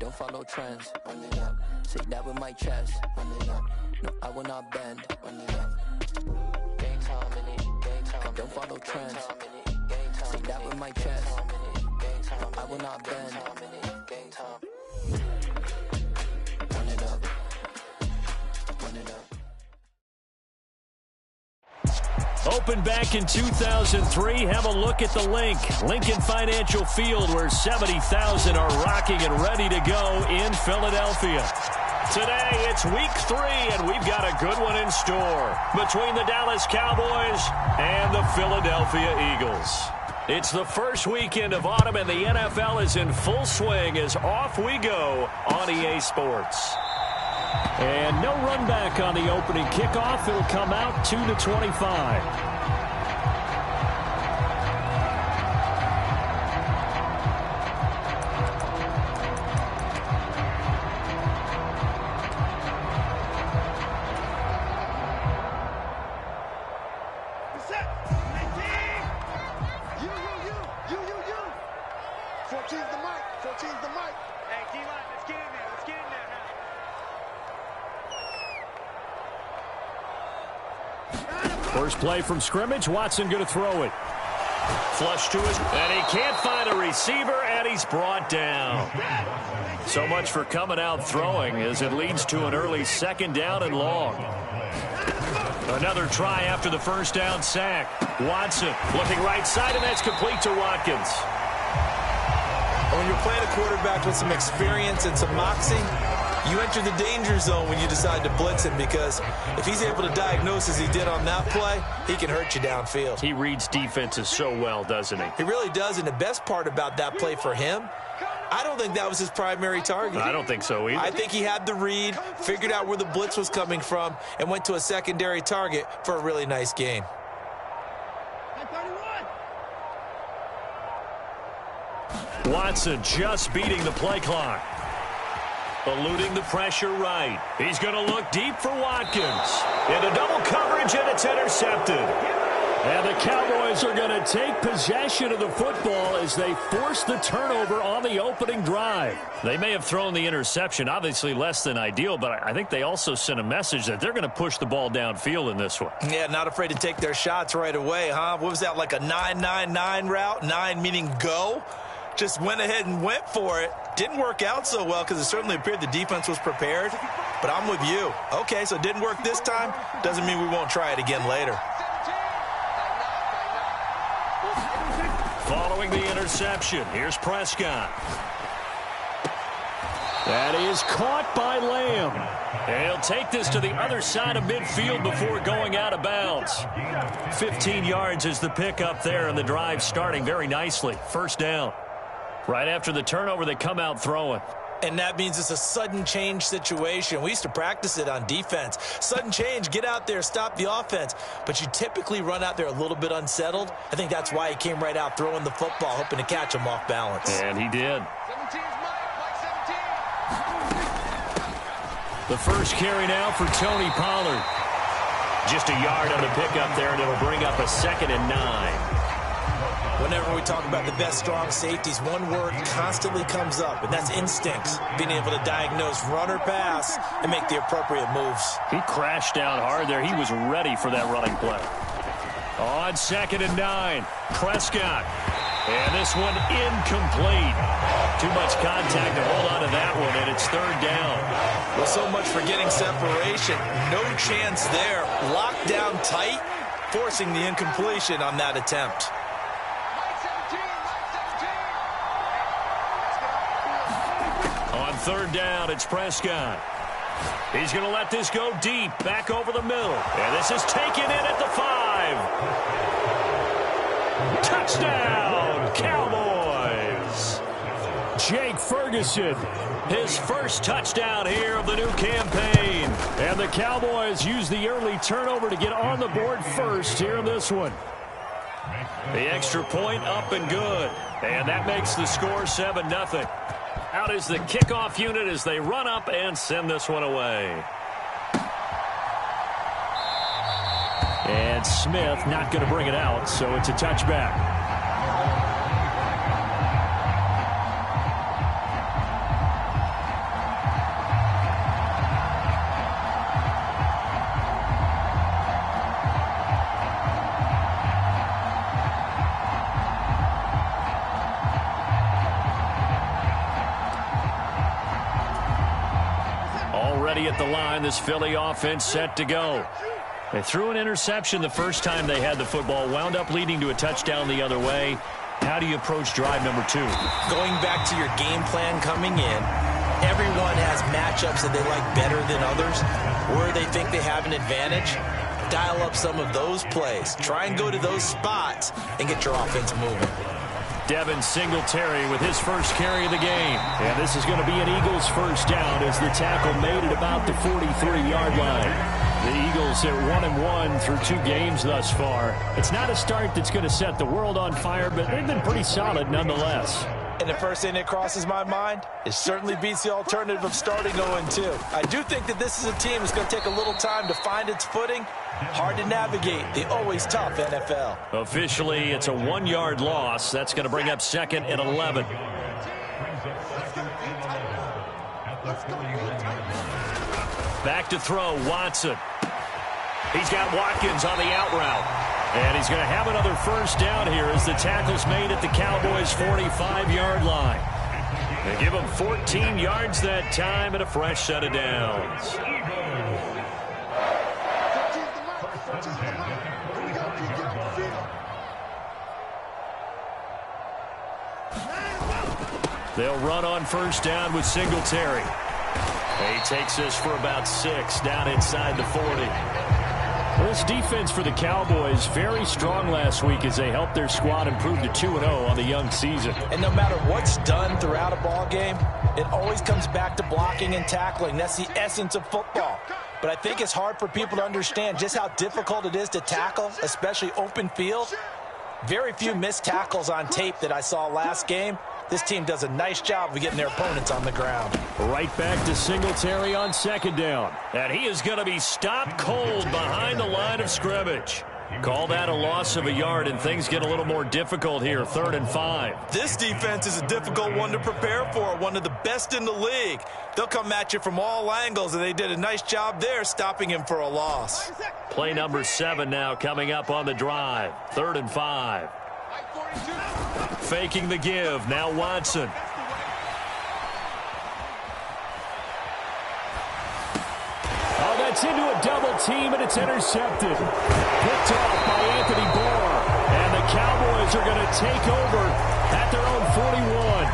don't follow trends. Run it up. Say that with my chest. Run it up. No, I will not bend. Run it up. Game time in it. Game time. I don't follow trends. Say that with my chest. No, I will not bend. Game time. Run it up. Run it up. Opened back in 2003. Have a look at the link. Lincoln Financial Field, where 70,000 are rocking and ready to go in Philadelphia. Today, it's week 3, and we've got a good one in store between the Dallas Cowboys and the Philadelphia Eagles. It's the first weekend of autumn, and the NFL is in full swing as off we go on EA Sports. And no run back on the opening kickoff. It'll come out 2-25. First play from scrimmage. Watson going to throw it. Flush to his, and he can't find a receiver, and he's brought down. So much for coming out throwing as it leads to an early second down and long. Another try after the first down sack. Watson looking right side, and that's complete to Watkins. When you're playing a quarterback with some experience and some moxie, you enter the danger zone when you decide to blitz him, because if he's able to diagnose as he did on that play, he can hurt you downfield. He reads defenses so well, doesn't he? He really does, and the best part about that play for him, I don't think that was his primary target. I don't think so either. I think he had the read, figured out where the blitz was coming from, and went to a secondary target for a really nice gain. Watson just beating the play clock. Eluding the pressure right. He's going to look deep for Watkins. Into double coverage, and it's intercepted. And the Cowboys are going to take possession of the football as they force the turnover on the opening drive. They may have thrown the interception, obviously less than ideal, but I think they also sent a message that they're going to push the ball downfield in this one. Yeah, not afraid to take their shots right away, huh? What was that, like a 9-9-9 route? 9 meaning go? Just went ahead and went for it. Didn't work out so well because it certainly appeared the defense was prepared. But I'm with you. Okay, so it didn't work this time. Doesn't mean we won't try it again later. Following the interception, here's Prescott. That is caught by Lamb. And he'll take this to the other side of midfield before going out of bounds. 15 yards is the pickup there, and the drive starting very nicely. First down. Right after the turnover, they come out throwing. And that means it's a sudden change situation. We used to practice it on defense. Sudden change, get out there, stop the offense. But you typically run out there a little bit unsettled. I think that's why he came right out throwing the football, hoping to catch him off balance. And he did. The first carry now for Tony Pollard. Just a yard on the pickup there, and it'll bring up a 2nd and 9. Whenever we talk about the best strong safeties, one word constantly comes up, and that's instincts. Being able to diagnose run or pass and make the appropriate moves. He crashed down hard there. He was ready for that running play. On 2nd and 9, Prescott. And this one incomplete. Too much contact to hold on to that one, and it's 3rd down. Well, so much for getting separation. No chance there. Locked down tight, forcing the incompletion on that attempt. On 3rd down, it's Prescott. He's going to let this go deep, back over the middle. And this is taken in at the 5. Touchdown, Cowboys. Jake Ferguson, his first touchdown here of the new campaign. And the Cowboys use the early turnover to get on the board first here in this one. The extra point up and good. And that makes the score 7-0. Out is the kickoff unit as they run up and send this one away. And Smith not going to bring it out, so it's a touchback. ready at the line. This Philly offense set to go. They threw an interception the first time they had the football, wound up leading to a touchdown the other way. How do you approach drive number 2? Going back to your game plan coming in, everyone has matchups that they like better than others, where they think they have an advantage. Dial up some of those plays. Try and go to those spots and get your offense moving. Devin Singletary with his first carry of the game. And this is going to be an Eagles first down as the tackle made it about the 43-yard line. The Eagles are 1-1 through 2 games thus far. It's not a start that's going to set the world on fire, but they've been pretty solid nonetheless. And the first thing that crosses my mind is certainly beats the alternative of starting 0-2. I do think that this is a team that's going to take a little time to find its footing. Hard to navigate the always tough NFL. Officially, it's a 1-yard loss. That's going to bring up 2nd and 11. Back to throw, Watson. He's got Watkins on the out route. And he's going to have another first down here as the tackle's made at the Cowboys' 45-yard line. They give him 14 yards that time and a fresh set of downs. They'll run on first down with Singletary. He takes this for about 6 down inside the 40. Well, this defense for the Cowboys very strong last week as they helped their squad improve to 2-0 on the young season. And no matter what's done throughout a ball game, it always comes back to blocking and tackling. That's the essence of football. But I think it's hard for people to understand just how difficult it is to tackle, especially open field. Very few missed tackles on tape that I saw last game. This team does a nice job of getting their opponents on the ground. Right back to Singletary on second down. And he is going to be stopped cold behind the line of scrimmage. Call that a loss of a yard, and things get a little more difficult here, 3rd and 5. This defense is a difficult one to prepare for, one of the best in the league. They'll come at you from all angles, and they did a nice job there stopping him for a loss. Play number 7 now coming up on the drive, 3rd and 5. Faking the give, now Watson. Oh, that's into a double team, and it's intercepted. Picked off by Anthony Barr. And the Cowboys are going to take over at their own 41.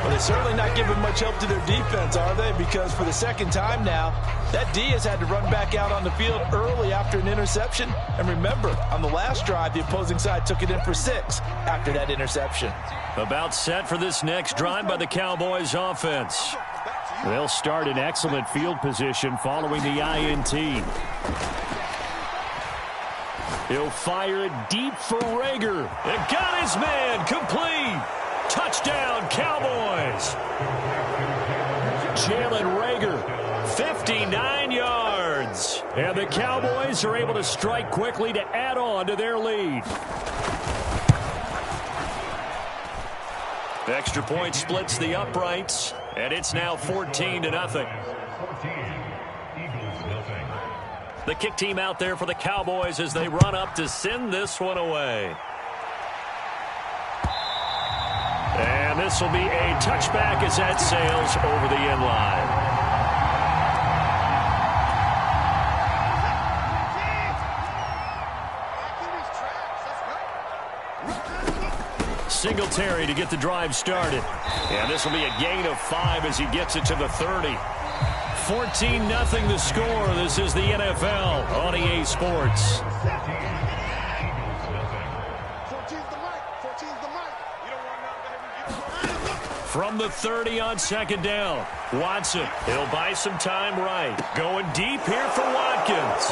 Well, they're certainly not giving much help to their defense, are they? Because for the second time now, that D has had to run back out on the field early after an interception. And remember, on the last drive, the opposing side took it in for 6 after that interception. About set for this next drive by the Cowboys offense. They'll start in excellent field position following the INT. He'll fire it deep for Rager. And got his man complete. Touchdown, Cowboys. Jalen Rager, 59 yards. And the Cowboys are able to strike quickly to add on to their lead. Extra point splits the uprights, and it's now 14-0. The kick team out there for the Cowboys as they run up to send this one away. And this will be a touchback as that sails over the end line. Singletary to get the drive started. And this will be a gain of 5 as he gets it to the 30. 14-0 the score. This is the NFL on EA Sports. From the 30 on second down, Watson, he'll buy some time right. Going deep here for Watkins.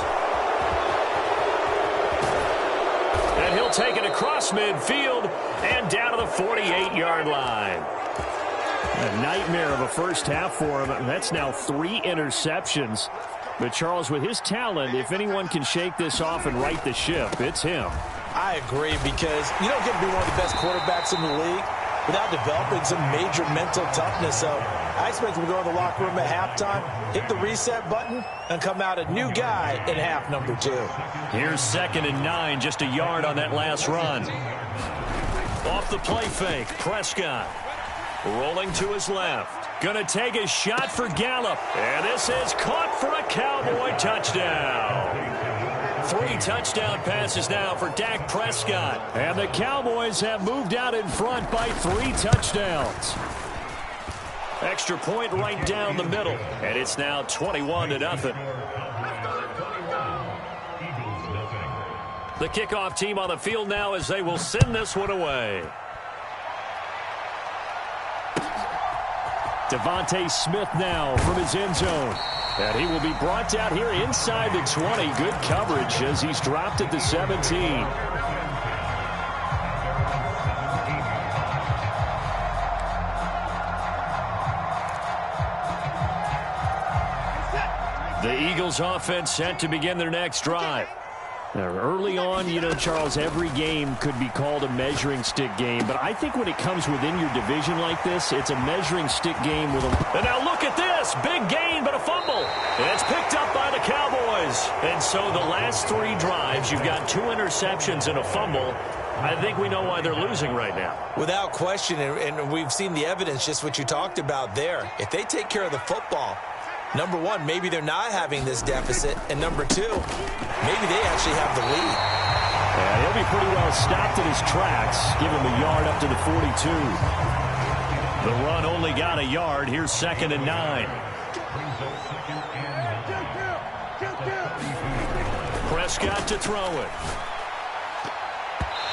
And he'll take it across midfield and down to the 48-yard line. A nightmare of a first half for him. That's now 3 interceptions. But, Charles, with his talent, if anyone can shake this off and right the ship, it's him. I agree, because you don't get to be one of the best quarterbacks in the league without developing some major mental toughness. So I expect him to go to the locker room at halftime, hit the reset button, and come out a new guy in half number 2. Here's 2nd and 9, just a yard on that last run. Off the play fake, Prescott rolling to his left. Going to take a shot for Gallup. And this is caught for a Cowboy touchdown. 3 touchdown passes now for Dak Prescott. And the Cowboys have moved out in front by 3 touchdowns. Extra point right down the middle. And it's now 21-0. The kickoff team on the field now as they will send this one away. Devontae Smith now from his end zone. And he will be brought down here inside the 20. Good coverage as he's dropped at the 17. The Eagles offense set to begin their next drive. Early on, you know, Charles, every game could be called a measuring stick game. But I think when it comes within your division like this, it's a measuring stick game with a... And now look at this. Big gain, but a fumble. And it's picked up by the Cowboys. And so the last 3 drives, you've got 2 interceptions and a fumble. I think we know why they're losing right now. Without question, and we've seen the evidence, just what you talked about there. If they take care of the football, number 1, maybe they're not having this deficit. And number 2, maybe they actually have the lead. Yeah, he'll be pretty well stopped in his tracks. Give him a yard up to the 42. The run only got a yard. Here's 2nd and 9. Prescott to throw it.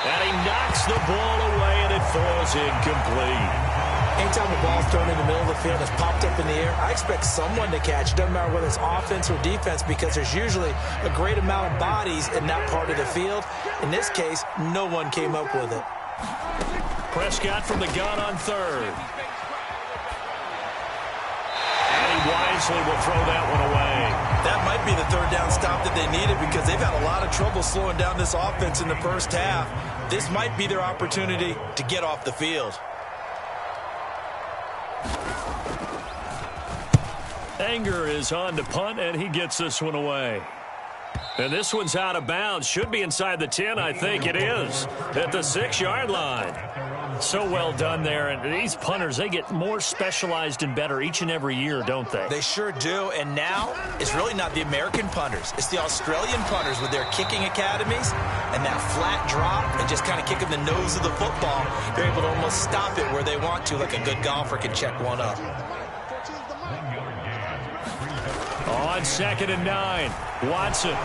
And he knocks the ball away, and it falls incomplete. Anytime the ball's thrown in the middle of the field and it's popped up in the air, I expect someone to catch. It doesn't matter whether it's offense or defense, because there's usually a great amount of bodies in that part of the field. In this case, no one came up with it. Prescott from the gun on 3rd. And he wisely will throw that one away. That might be the 3rd down stop that they needed, because they've had a lot of trouble slowing down this offense in the first half. This might be their opportunity to get off the field. Anger is on to punt, and he gets this one away. And this one's out of bounds. Should be inside the 10, I think it is, at the 6-yard line. So well done there. And these punters, they get more specialized and better each and every year, don't they? They sure do. And now it's really not the American punters. It's the Australian punters with their kicking academies and that flat drop and just kind of kicking the nose of the football. They're able to almost stop it where they want to, like a good golfer can check one up. On 2nd and 9, Watson.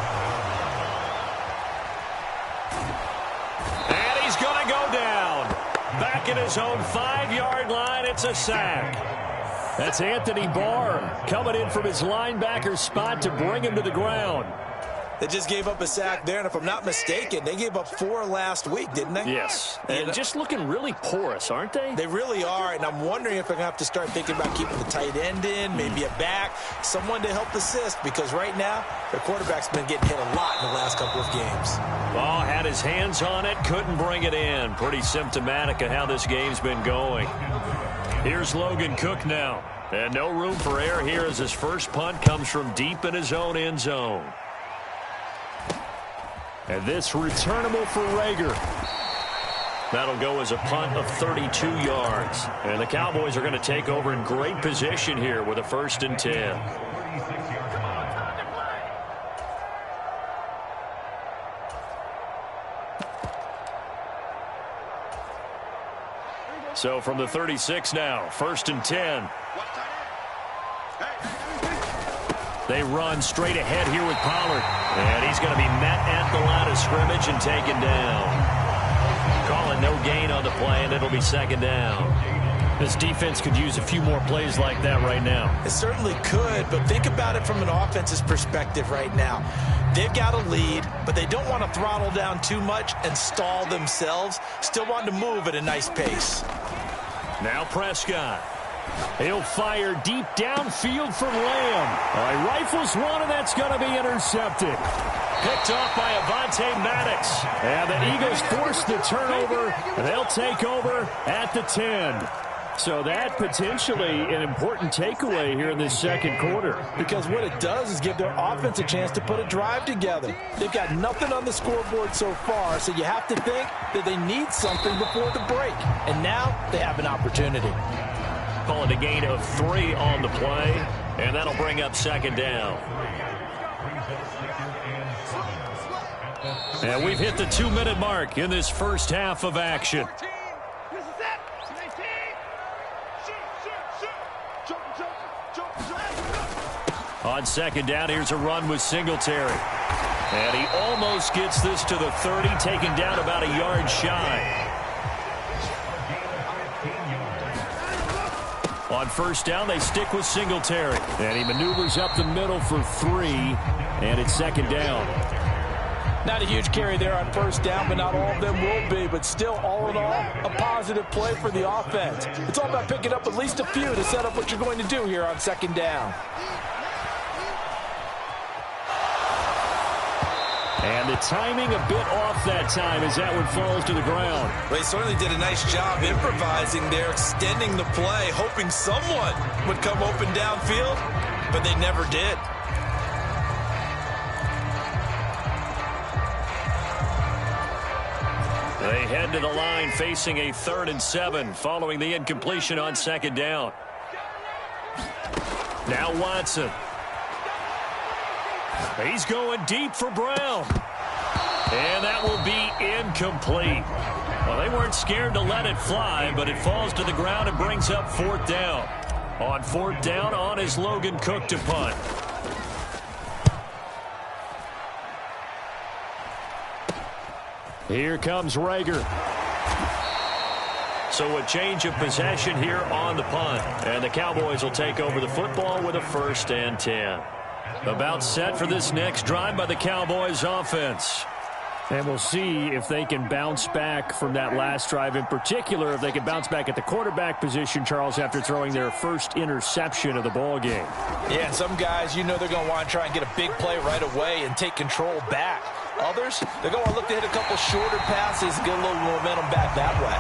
And he's going to go down. Back at his own 5-yard line, it's a sack. That's Anthony Barr coming in from his linebacker spot to bring him to the ground. They just gave up a sack there, and if I'm not mistaken, they gave up 4 last week, didn't they? Yes, and just looking really porous, aren't they? They really are, and I'm wondering if I'm going to have to start thinking about keeping the tight end in, maybe a back, someone to help assist, because right now, their quarterback's been getting hit a lot in the last couple of games. Ball had his hands on it, couldn't bring it in. Pretty symptomatic of how this game's been going. Here's Logan Cook now, and no room for error here as his first punt comes from deep in his own end zone. And this returnable for Rager. That'll go as a punt of 32 yards. And the Cowboys are going to take over in great position here with a 1st and 10. So from the 36 now, 1st and 10. They run straight ahead here with Pollard. And he's going to be met at the line of scrimmage and taken down. Calling no gain on the play, and it'll be 2nd down. This defense could use a few more plays like that right now. It certainly could, but think about it from an offense's perspective right now. They've got a lead, but they don't want to throttle down too much and stall themselves. Still want to move at a nice pace. Now Prescott. He'll fire deep downfield from Lamb. He rifles one, and that's going to be intercepted. Picked off by Avonte Maddox. And the Eagles force the turnover, and they'll take over at the 10. So that potentially an important takeaway here in this 2nd quarter. Because what it does is give their offense a chance to put a drive together. They've got nothing on the scoreboard so far, so you have to think that they need something before the break. And now they have an opportunity. Call it a gain of 3 on the play, and that'll bring up second down. And we've hit the 2-minute mark in this first half of action. On second down, here's a run with Singletary. And he almost gets this to the 30, taken down about a yard shy. On first down, they stick with Singletary. And he maneuvers up the middle for 3, and it's second down. Not a huge carry there on first down, but not all of them will be. But still, all in all, a positive play for the offense. It's all about picking up at least a few to set up what you're going to do here on second down. And the timing a bit off that time as that one falls to the ground. Well, he certainly did a nice job improvising there, extending the play, hoping someone would come open downfield, but they never did. They head to the line facing a 3rd and 7 following the incompletion on second down. Now Watson. He's going deep for Brown. And that will be incomplete. Well, they weren't scared to let it fly, but it falls to the ground and brings up 4th down. On 4th down, on is Logan Cook to punt. Here comes Rager. So a change of possession here on the punt. And the Cowboys will take over the football with a 1st and 10. About set for this next drive by the Cowboys offense. And we'll see if they can bounce back from that last drive. In particular, if they can bounce back at the quarterback position, Charles, after throwing their first interception of the ball game. Yeah, and some guys, you know they're going to want to try and get a big play right away and take control back. Others, they're going to look to hit a couple shorter passes, get a little momentum back that way.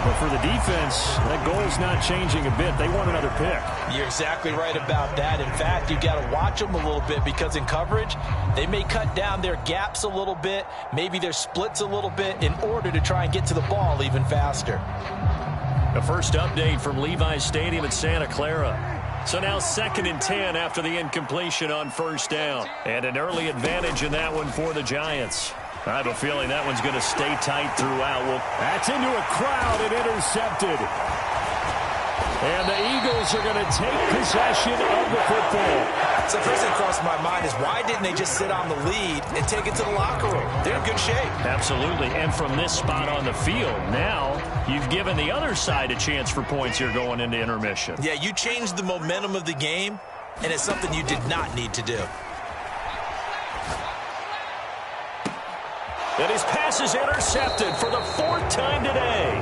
But for the defense, that goal's not changing a bit. They want another pick. You're exactly right about that. In fact, you've got to watch them a little bit because in coverage, they may cut down their gaps a little bit, maybe their splits a little bit in order to try and get to the ball even faster. The first update from Levi's Stadium in Santa Clara. So now 2nd and 10 after the incompletion on first down. And an early advantage in that one for the Giants. I have a feeling that one's going to stay tight throughout. Well, that's into a crowd and intercepted. And the Eagles are going to take possession of the football. So the first thing that crossed my mind is why didn't they just sit on the lead and take it to the locker room? They're in good shape. Absolutely. And from this spot on the field, now you've given the other side a chance for points here going into intermission. Yeah, you changed the momentum of the game, and it's something you did not need to do. And his pass is intercepted for the 4th time today.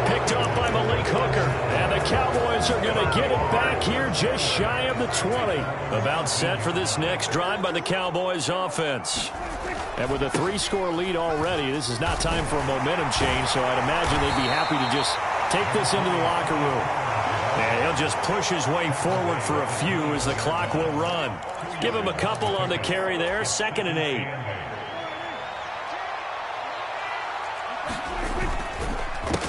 Picked off by Malik Hooker. And the Cowboys are going to get it back here just shy of the 20. About set for this next drive by the Cowboys offense. And with a 3-score lead already, this is not time for a momentum change, so I'd imagine they'd be happy to just take this into the locker room. And he'll just push his way forward for a few as the clock will run. Give him a couple on the carry there, 2nd and 8.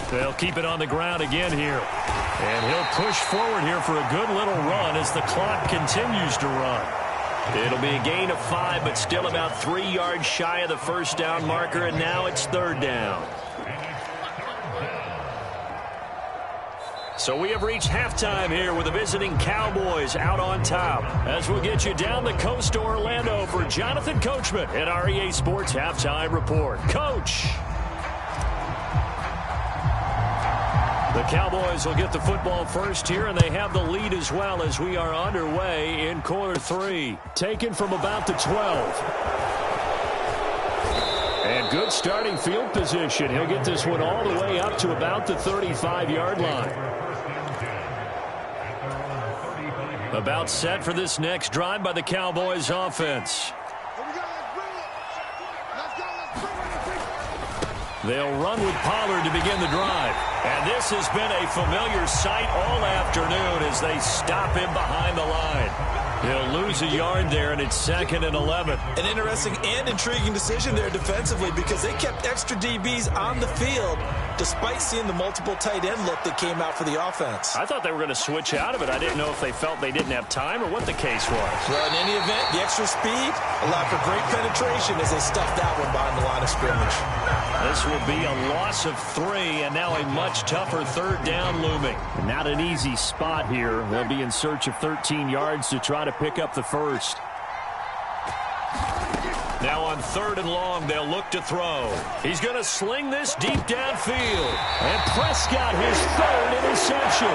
They'll keep it on the ground again here. And he'll push forward here for a good little run as the clock continues to run. It'll be a gain of 5, but still about 3 yards shy of the first down marker, and now it's 3rd down. So we have reached halftime here with the visiting Cowboys out on top. As we'll get you down the coast to Orlando for Jonathan Coachman at our EA Sports Halftime Report. Coach! The Cowboys will get the football first here, and they have the lead as well as we are underway in quarter 3. Taken from about the 12. And good starting field position. He'll get this one all the way up to about the 35-yard line. About set for this next drive by the Cowboys offense. They'll run with Pollard to begin the drive. And this has been a familiar sight all afternoon as they stop him behind the line. He'll lose a yard there, and it's 2nd and 11. An interesting and intriguing decision there defensively because they kept extra DBs on the field despite seeing the multiple tight end look that came out for the offense. I thought they were going to switch out of it. I didn't know if they felt they didn't have time or what the case was. Well, in any event, the extra speed allowed for great penetration as they stuffed that one behind the line of scrimmage. This will be a loss of 3, and now a much tougher 3rd down looming. Not an easy spot here. They'll be in search of 13 yards to try to pick up the first. Now on 3rd and long, they'll look to throw. He's going to sling this deep downfield. And Prescott, his 3rd interception.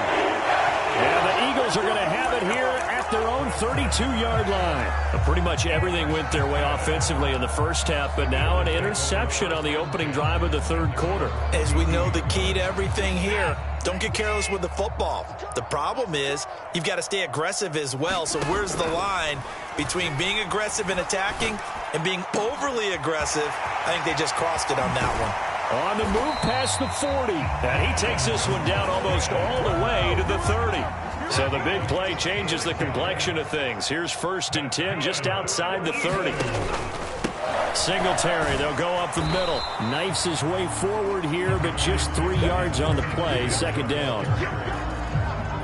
And the Eagles are going to have it here at their own 32-yard line. Pretty much everything went their way offensively in the first half, but now an interception on the opening drive of the 3rd quarter. As we know, the key to everything here, don't get careless with the football. The problem is you've got to stay aggressive as well. So where's the line between being aggressive and attacking and being overly aggressive? I think they just crossed it on that one. On the move past the 40. And he takes this one down almost all the way to the 30. So the big play changes the complexion of things. Here's 1st and 10 just outside the 30. Singletary, they'll go up the middle. Knifes his way forward here, but just 3 yards on the play. 2nd down.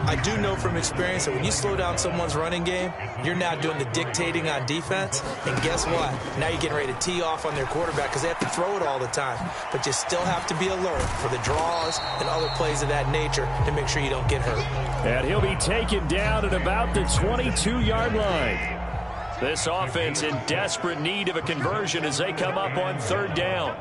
I do know from experience that when you slow down someone's running game, you're now doing the dictating on defense. And guess what? Now you're getting ready to tee off on their quarterback because they have to throw it all the time. But you still have to be alert for the draws and other plays of that nature to make sure you don't get hurt. And he'll be taken down at about the 22-yard line. This offense in desperate need of a conversion as they come up on 3rd down.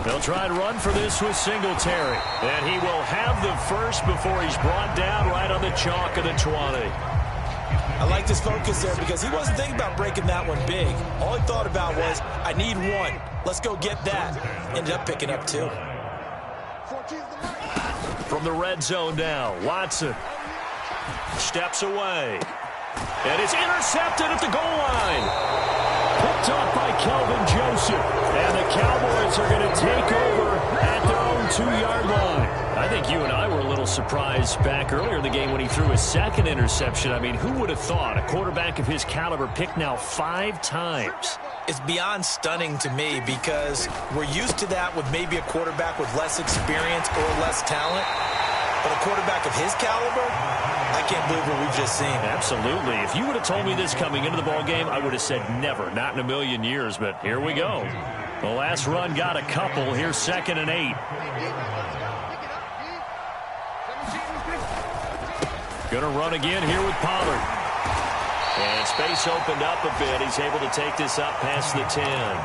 They'll try and run for this with Singletary. And he will have the first before he's brought down right on the chalk of the 20. I like this focus there because he wasn't thinking about breaking that one big. All he thought about was, I need 1. Let's go get that. Ended up picking up 2. From the red zone now, Watson steps away. And it's intercepted at the goal line. Picked off by Kelvin Joseph. And the Cowboys are going to take over at their own 2-yard line. I think you and I were a little surprised back earlier in the game when he threw his 2nd interception. I mean, who would have thought a quarterback of his caliber picked now 5 times? It's beyond stunning to me because we're used to that with maybe a quarterback with less experience or less talent. But a quarterback of his caliber, I can't believe what we've just seen. Absolutely. If you would have told me this coming into the ball game, I would have said never, not in a million years. But here we go. The last run got a couple. Here's 2nd and 8. Going to run again here with Pollard. And space opened up a bit. He's able to take this up past the 10.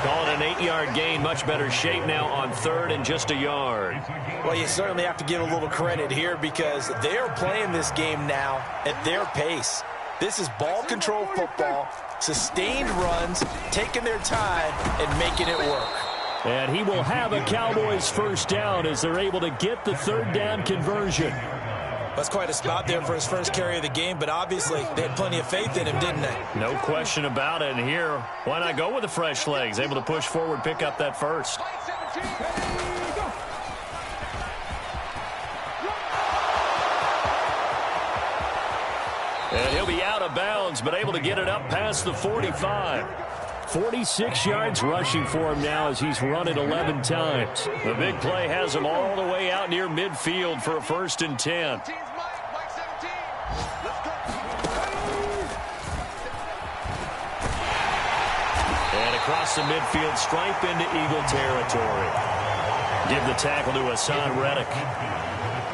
Call it an 8-yard gain. Much better shape now on 3rd and just a yard. Well, you certainly have to give a little credit here because they are playing this game now at their pace. This is ball control football, sustained runs, taking their time and making it work. And he will have a Cowboys 1st down as they're able to get the 3rd down conversion. That's quite a spot there for his first carry of the game, but obviously they had plenty of faith in him, didn't they? No question about it. And here, why not go with the fresh legs? Able to push forward, pick up that first. And he'll be out of bounds, but able to get it up past the 45. 46 yards rushing for him now as he's run it 11 times. The big play has him all the way out near midfield for a 1st and 10. And across the midfield stripe into Eagle territory. Give the tackle to Hassan Reddick.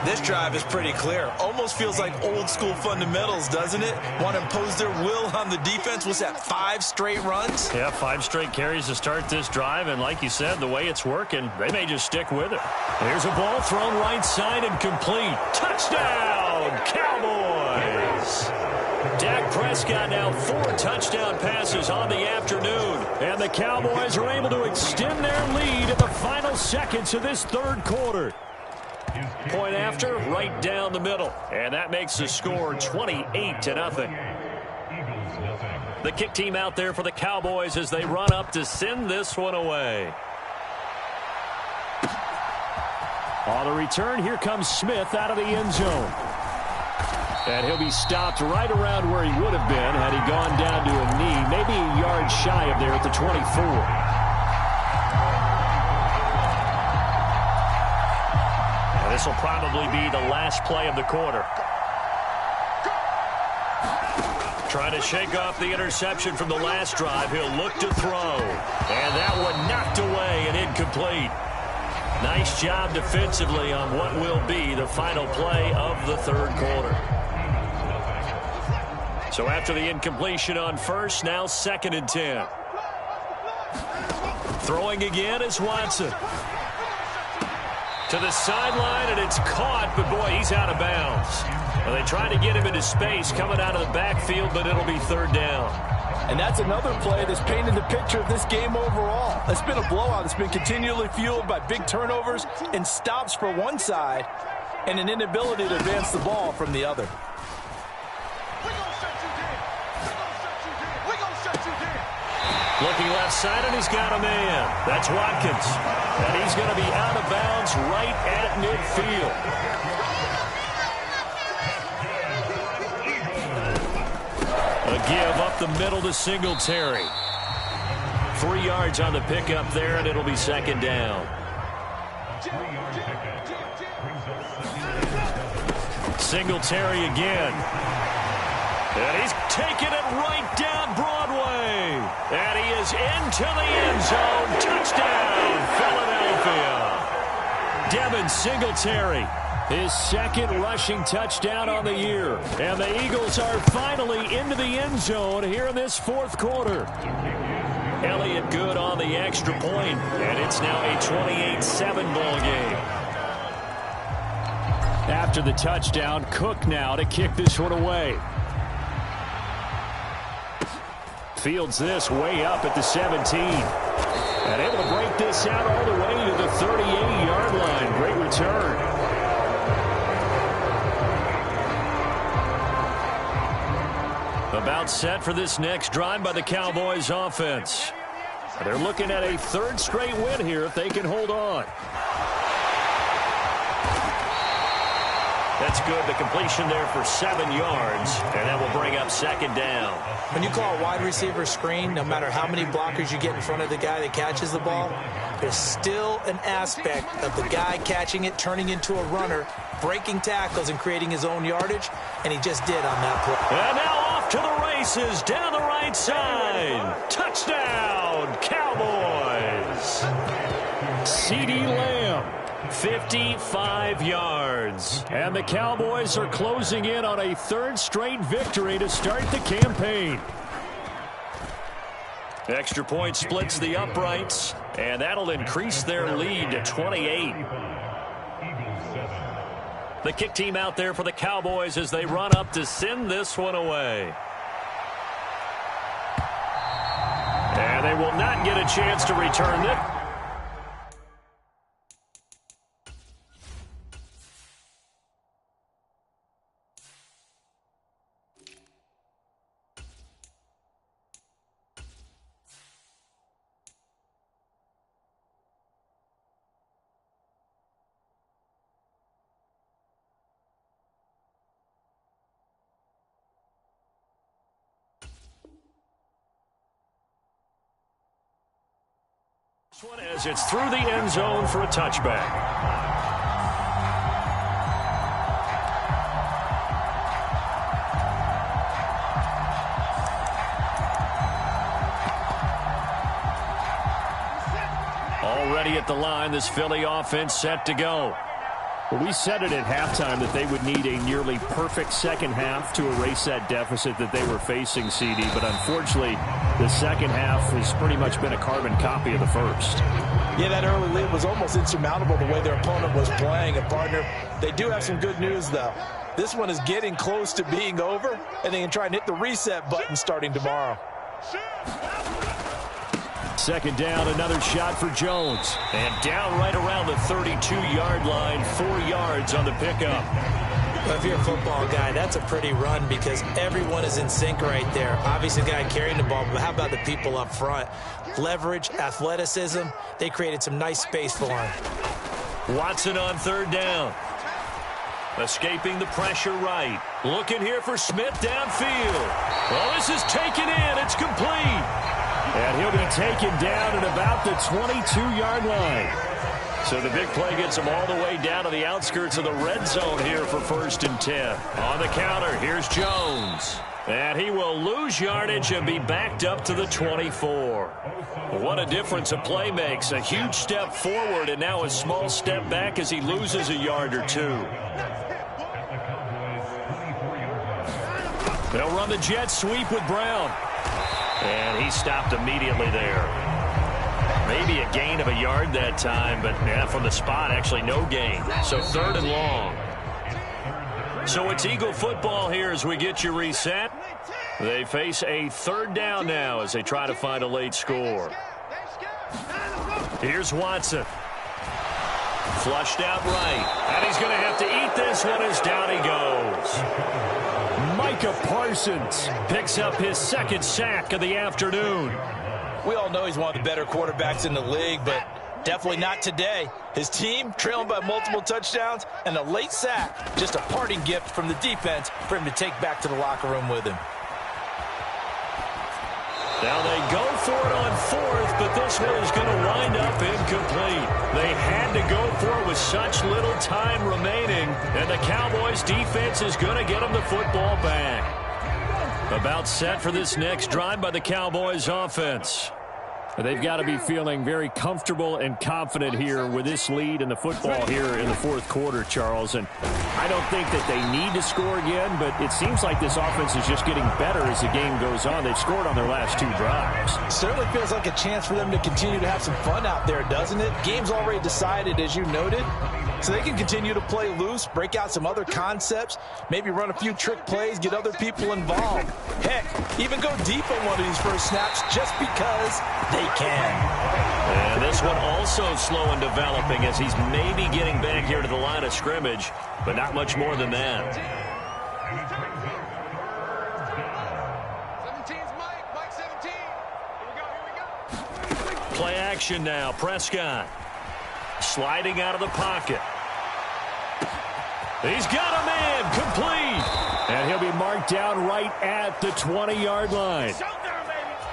This drive is pretty clear. Almost feels like old school fundamentals, doesn't it? Want to impose their will on the defense. Was that 5 straight runs? Yeah, 5 straight carries to start this drive. And like you said, the way it's working, they may just stick with it. Here's a ball thrown right side and complete. Touchdown, Cowboys! Dak Prescott now 4 touchdown passes on the afternoon. And the Cowboys are able to extend their lead in the final seconds of this 3rd quarter. Point after, right down the middle. And that makes the score 28-0. The kick team out there for the Cowboys as they run up to send this one away. On the return, here comes Smith out of the end zone. And he'll be stopped right around where he would have been had he gone down to a knee, maybe a yard shy of there at the 24. And this will probably be the last play of the quarter. Trying to shake off the interception from the last drive. He'll look to throw. And that one knocked away and incomplete. Nice job defensively on what will be the final play of the third quarter. So after the incompletion on first, now 2nd and 10. Throwing again is Watson. To the sideline, and it's caught, but boy, he's out of bounds. Well, they tried to get him into space coming out of the backfield, but it'll be 3rd down. And that's another play that's painted the picture of this game overall. It's been a blowout. It's been continually fueled by big turnovers and stops for one side and an inability to advance the ball from the other. Looking left side, and he's got a man. That's Watkins. And he's going to be out of bounds right at midfield. A give up the middle to Singletary. 3 yards on the pickup there, and it'll be 2nd down. Singletary again. And he's taking it right down Broadway. And he is into the end zone. Touchdown, Philadelphia. Devin Singletary, his 2nd rushing touchdown on the year. And the Eagles are finally into the end zone here in this 4th quarter. Elliott good on the extra point, and it's now a 28-7 ball game. After the touchdown, Cook now to kick this one away. Fields this way up at the 17. And able to break this out all the way to the 38-yard line. Great return. About set for this next drive by the Cowboys offense. They're looking at a 3rd straight win here if they can hold on. That's good. The completion there for 7 yards, and that will bring up 2nd down. When you call a wide receiver screen, no matter how many blockers you get in front of the guy that catches the ball, there's still an aspect of the guy catching it, turning into a runner, breaking tackles and creating his own yardage, and he just did on that play. And now off to the races down the right side. Touchdown, Cowboys. CeeDee Lamb. 55 yards. And the Cowboys are closing in on a 3rd straight victory to start the campaign. Extra point splits the uprights, and that'll increase their lead to 28. The kick team out there for the Cowboys as they run up to send this one away. And they will not get a chance to return it. This one as it's through the end zone for a touchback. Already at the line, this Philly offense set to go. Well, we said it at halftime that they would need a nearly perfect second half to erase that deficit that they were facing, CD. But unfortunately, the second half has pretty much been a carbon copy of the first. Yeah, that early lead was almost insurmountable the way their opponent was playing. And, partner, they do have some good news, though. This one is getting close to being over, and they can try and hit the reset button starting tomorrow. 2nd down, another shot for Jones. And down right around the 32-yard line, 4 yards on the pickup. Well, if you're a football guy, that's a pretty run because everyone is in sync right there. Obviously, the guy carrying the ball, but how about the people up front? Leverage, athleticism, they created some nice space for him. Watson on third down. Escaping the pressure right. Looking here for Smith downfield. Well, this is taken in. It's complete. And he'll be taken down at about the 22-yard line. So the big play gets him all the way down to the outskirts of the red zone here for 1st and 10. On the counter, here's Jones. And he will lose yardage and be backed up to the 24. What a difference a play makes. A huge step forward and now a small step back as he loses a yard or two. They'll run the jet sweep with Brown. And he stopped immediately there. Maybe a gain of a yard that time, but from the spot, actually no gain. So 3rd and long. So it's Eagle football here as we get you reset. They face a 3rd down now as they try to find a late score. Here's Watson. Flushed out right. And he's going to have to eat this one as down he goes. Micah Parsons picks up his 2nd sack of the afternoon. We all know he's one of the better quarterbacks in the league, but definitely not today. His team trailing by multiple touchdowns and a late sack. Just a parting gift from the defense for him to take back to the locker room with him. Now they go for it on 4th, but this one is going to wind up incomplete. They had to go for it with such little time remaining, and the Cowboys defense is going to get them the football back. About set for this next drive by the Cowboys offense. They've got to be feeling very comfortable and confident here with this lead in the football here in the 4th quarter, Charles. And I don't think that they need to score again, but it seems like this offense is just getting better as the game goes on. They've scored on their last 2 drives. Certainly feels like a chance for them to continue to have some fun out there, doesn't it? Game's already decided, as you noted. So they can continue to play loose, break out some other concepts, maybe run a few trick plays, get other people involved. Heck, even go deep on one of these first snaps just because they can. And this one also slow in developing as he's maybe getting back here to the line of scrimmage, but not much more than that. 17's Mike 17. Here we go. Play action now. Prescott sliding out of the pocket. He's got a man complete. And he'll be marked down right at the 20-yard line.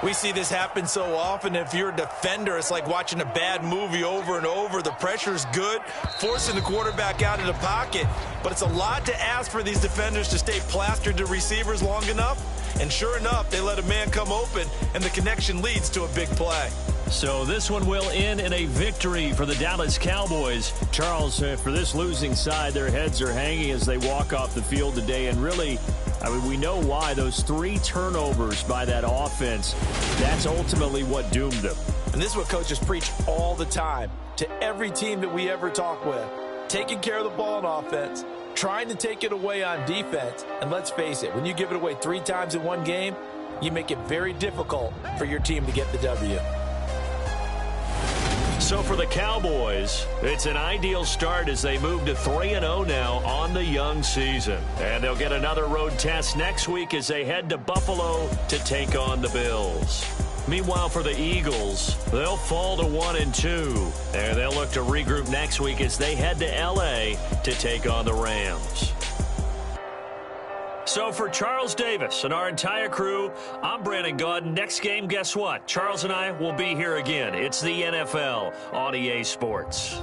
We see this happen so often. If you're a defender, it's like watching a bad movie over and over. The pressure's good, forcing the quarterback out of the pocket. But it's a lot to ask for these defenders to stay plastered to receivers long enough. And sure enough, they let a man come open, and the connection leads to a big play. So this one will end in a victory for the Dallas Cowboys. Charles, for this losing side, their heads are hanging as they walk off the field today. And really, I mean, we know why. Those 3 turnovers by that offense, that's ultimately what doomed them. And this is what coaches preach all the time to every team that we ever talk with. Taking care of the ball on offense, trying to take it away on defense. And let's face it, when you give it away 3 times in one game, you make it very difficult for your team to get the W. So for the Cowboys, it's an ideal start as they move to 3-0 now on the young season. And they'll get another road test next week as they head to Buffalo to take on the Bills. Meanwhile, for the Eagles, they'll fall to 1-2. And they'll look to regroup next week as they head to L.A. to take on the Rams. So for Charles Davis and our entire crew, I'm Brandon Gaudin. Next game, guess what? Charles and I will be here again. It's the NFL on EA Sports.